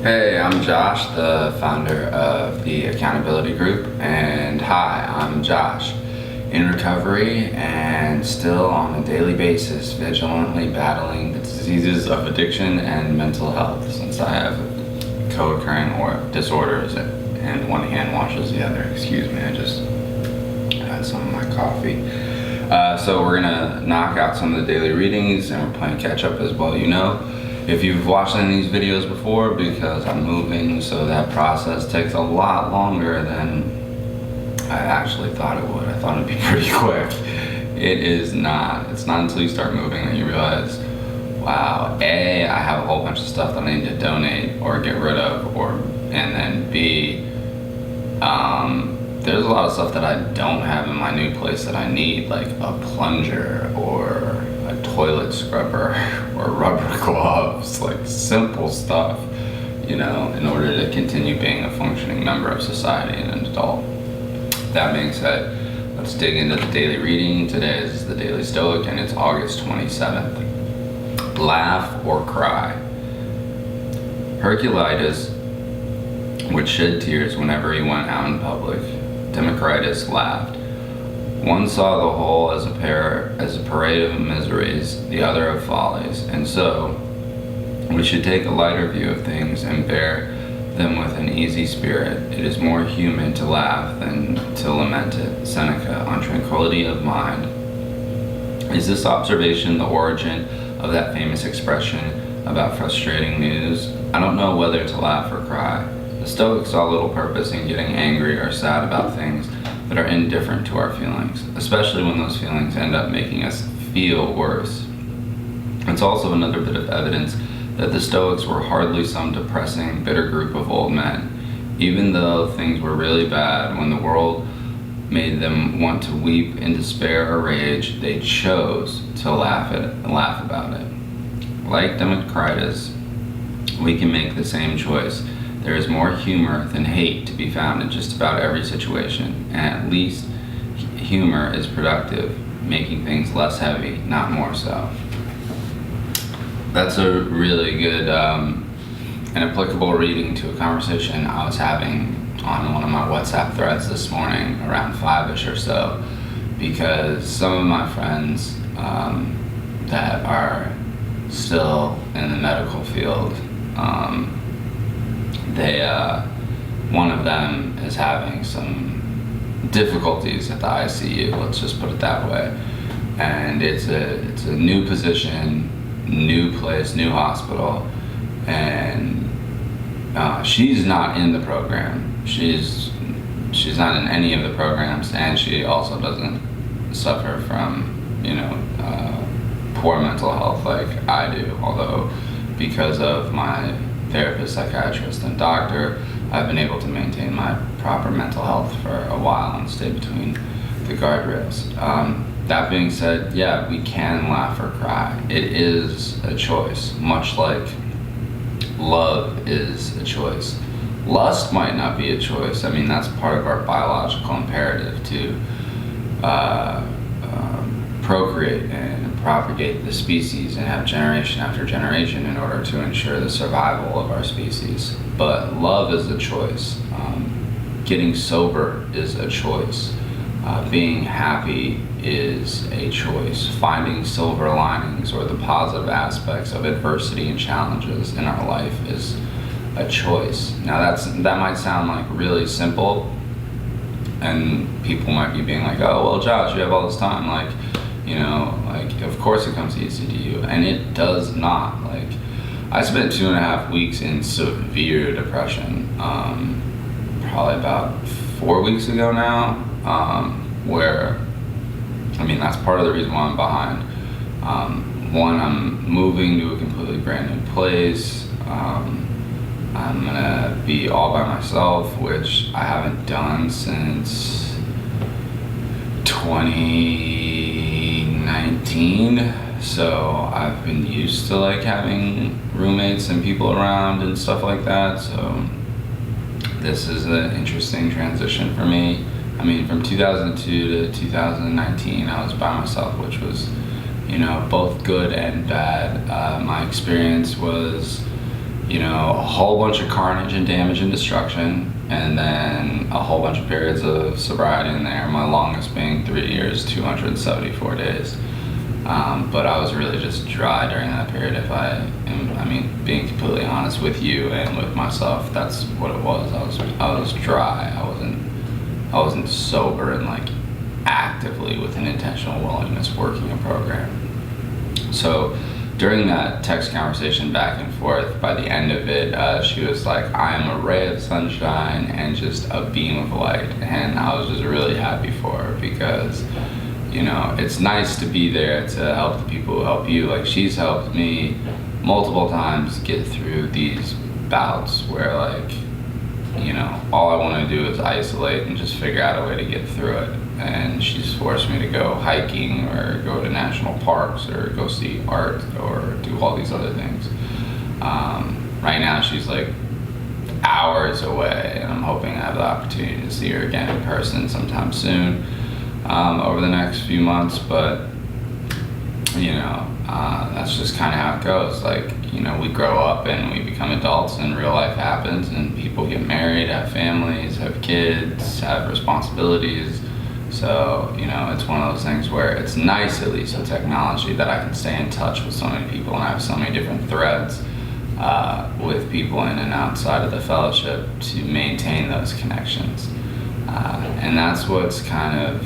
Hey, I'm Josh, the founder of the Accountability Group, and hi, I'm Josh, in recovery and still on a daily basis vigilantly battling the diseases of addiction and mental health, since I have co-occurring disorders and one hand washes the other. Excuse me, I just had some of my coffee. So we're gonna knock out some of the daily readings and we're playing catch up as well. If you've watched any of these videos before, because I'm moving, so that process takes a lot longer than I actually thought it would. I thought it'd be pretty quick. It is not. It's not until you start moving that you realize, wow, A, I have a whole bunch of stuff that I need to donate or get rid of, and then B, there's a lot of stuff that I don't have in my new place that I need, like a plunger or a toilet scrubber or rubber gloves, like simple stuff, in order to continue being a functioning member of society and an adult. That being said, let's dig into the daily reading. Today is the Daily Stoic and it's August 27th. Laugh or cry. Herculitus would shed tears whenever he went out in public. Democritus laughed. One saw the whole as a parade of miseries, the other of follies, and so we should take a lighter view of things and bear them with an easy spirit. It is more human to laugh than to lament it. Seneca, on tranquility of mind. Is this observation the origin of that famous expression about frustrating news? I don't know whether to laugh or cry. The Stoics saw little purpose in getting angry or sad about things that are indifferent to our feelings, especially when those feelings end up making us feel worse. It's also another bit of evidence that the Stoics were hardly some depressing, bitter group of old men. Even though things were really bad, when the world made them want to weep in despair or rage, they chose to laugh about it. Like Democritus, we can make the same choice. There is more humor than hate to be found in just about every situation, and at least humor is productive, making things less heavy, not more so. That's a really good and applicable reading to a conversation I was having on one of my WhatsApp threads this morning around 5ish or so, because some of my friends that are still in the medical field, one of them is having some difficulties at the ICU, let's just put it that way. And it's a new position, new place, new hospital, and she's not in the program. She's not in any of the programs, and she also doesn't suffer from, poor mental health like I do, although because of my therapist, psychiatrist, and doctor, I've been able to maintain my proper mental health for a while and stay between the guardrails. That being said, yeah, we can laugh or cry. It is a choice, much like love is a choice. Lust might not be a choice. I mean, that's part of our biological imperative to procreate and propagate the species and have generation after generation in order to ensure the survival of our species. But love is a choice. Getting sober is a choice. Being happy is a choice. Finding silver linings or the positive aspects of adversity and challenges in our life is a choice. Now that might sound like really simple, and people might be being like, oh, well, Josh, you have all this time, of course it comes easy to you, and it does not. I spent 2.5 weeks in severe depression, probably about 4 weeks ago now, where, that's part of the reason why I'm behind. One, I'm moving to a completely brand new place. I'm gonna be all by myself, which I haven't done since 2019. So I've been used to having roommates and people around and stuff like that. So this is an interesting transition for me. From 2002 to 2019, I was by myself, which was, both good and bad. My experience was, a whole bunch of carnage and damage and destruction, and then a whole bunch of periods of sobriety in there, my longest being 3 years, 274 days. But I was really just dry during that period. Being completely honest with you and with myself, that's what it was. I was dry. I wasn't sober and like actively with an intentional willingness working a program. So during that text conversation back and forth, by the end of it, she was like, I am a ray of sunshine and just a beam of light. And I was just really happy for her because, it's nice to be there to help the people who help you. Like, she's helped me multiple times get through these bouts where, like, all I want to do is isolate and just figure out a way to get through it. And she's forced me to go hiking or go to national parks or go see art or do all these other things. Right now she's like hours away, and I'm hoping I have the opportunity to see her again in person sometime soon, over the next few months. But that's just kind of how it goes. Like, we grow up and we become adults and real life happens and people get married, have families, have kids, have responsibilities. So, it's one of those things where it's nice, at least with technology, that I can stay in touch with so many people and I have so many different threads with people in and outside of the fellowship to maintain those connections. And that's what's kind of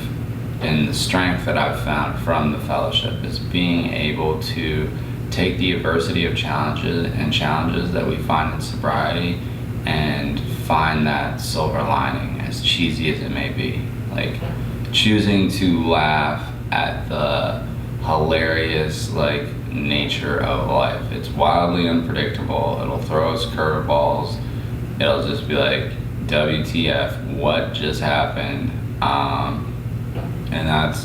been the strength that I've found from the fellowship, is being able to take the adversity of challenges that we find in sobriety and find that silver lining, as cheesy as it may be. Like, choosing to laugh at the hilarious, like, nature of life. It's wildly unpredictable. It'll throw us curveballs. It'll just be like, WTF, what just happened? And that's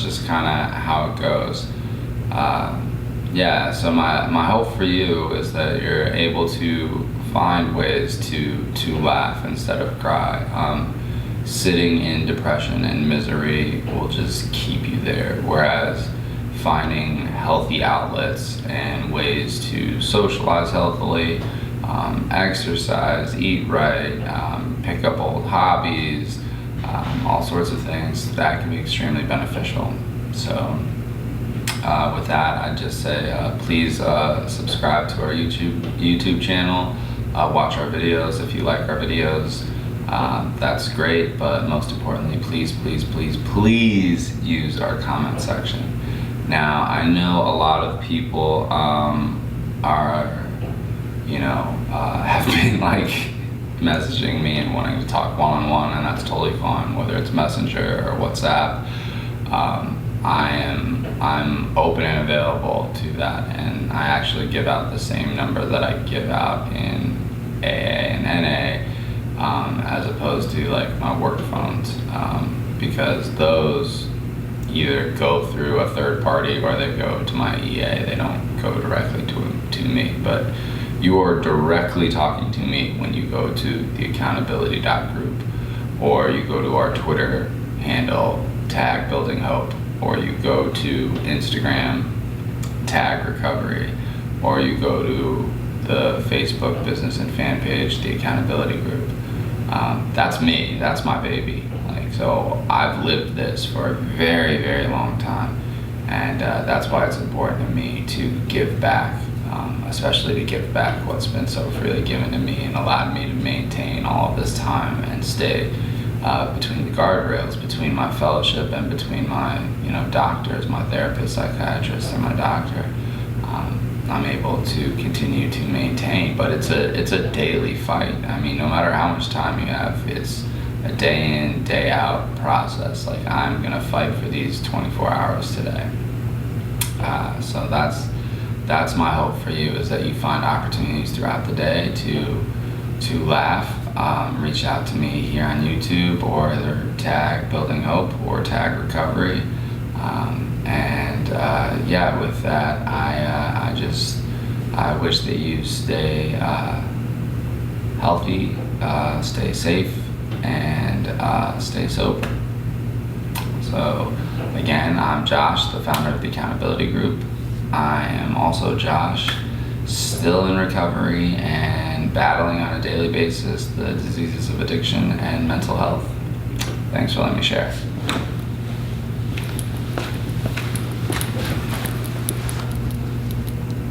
just kind of how it goes. So my hope for you is that you're able to find ways to laugh instead of cry. Sitting in depression and misery will just keep you there, whereas finding healthy outlets and ways to socialize healthily, exercise, eat right, pick up old hobbies, all sorts of things, that can be extremely beneficial. So with that, I'd just say please subscribe to our YouTube channel, watch our videos if you like our videos. That's great, but most importantly, please use our comment section. Now, I know a lot of people have been like messaging me and wanting to talk one-on-one, and that's totally fine, whether it's Messenger or WhatsApp. I'm open and available to that, and I actually give out the same number that I give out in AA and NA, as opposed to like my work phones, because those either go through a third party or they go to my EA. They don't go directly to me, but you are directly talking to me when you go to theaccountability.group, or you go to our Twitter handle, tag Building Hope, or you go to Instagram, tag Recovery, or you go to the Facebook business and fan page, The Accountability Group. That's me, that's my baby. So I've lived this for a very, very long time, and that's why it's important to me to give back, especially to give back what's been so freely given to me and allowed me to maintain all of this time and stay between the guardrails, between my fellowship and between my doctors, my therapist, psychiatrist, and my doctor. I'm able to continue to maintain, but it's a daily fight. I mean, no matter how much time you have, it's a day in, day out process. Like, I'm gonna fight for these 24 hours today. So that's my hope for you, is that you find opportunities throughout the day to laugh. Reach out to me here on YouTube, or either tag Building Hope or tag Recovery. With that, I wish that you stay healthy, stay safe, and stay sober. So again, I'm Josh, the founder of the Accountability Group. I am also Josh, still in recovery and battling on a daily basis the diseases of addiction and mental health. Thanks for letting me share.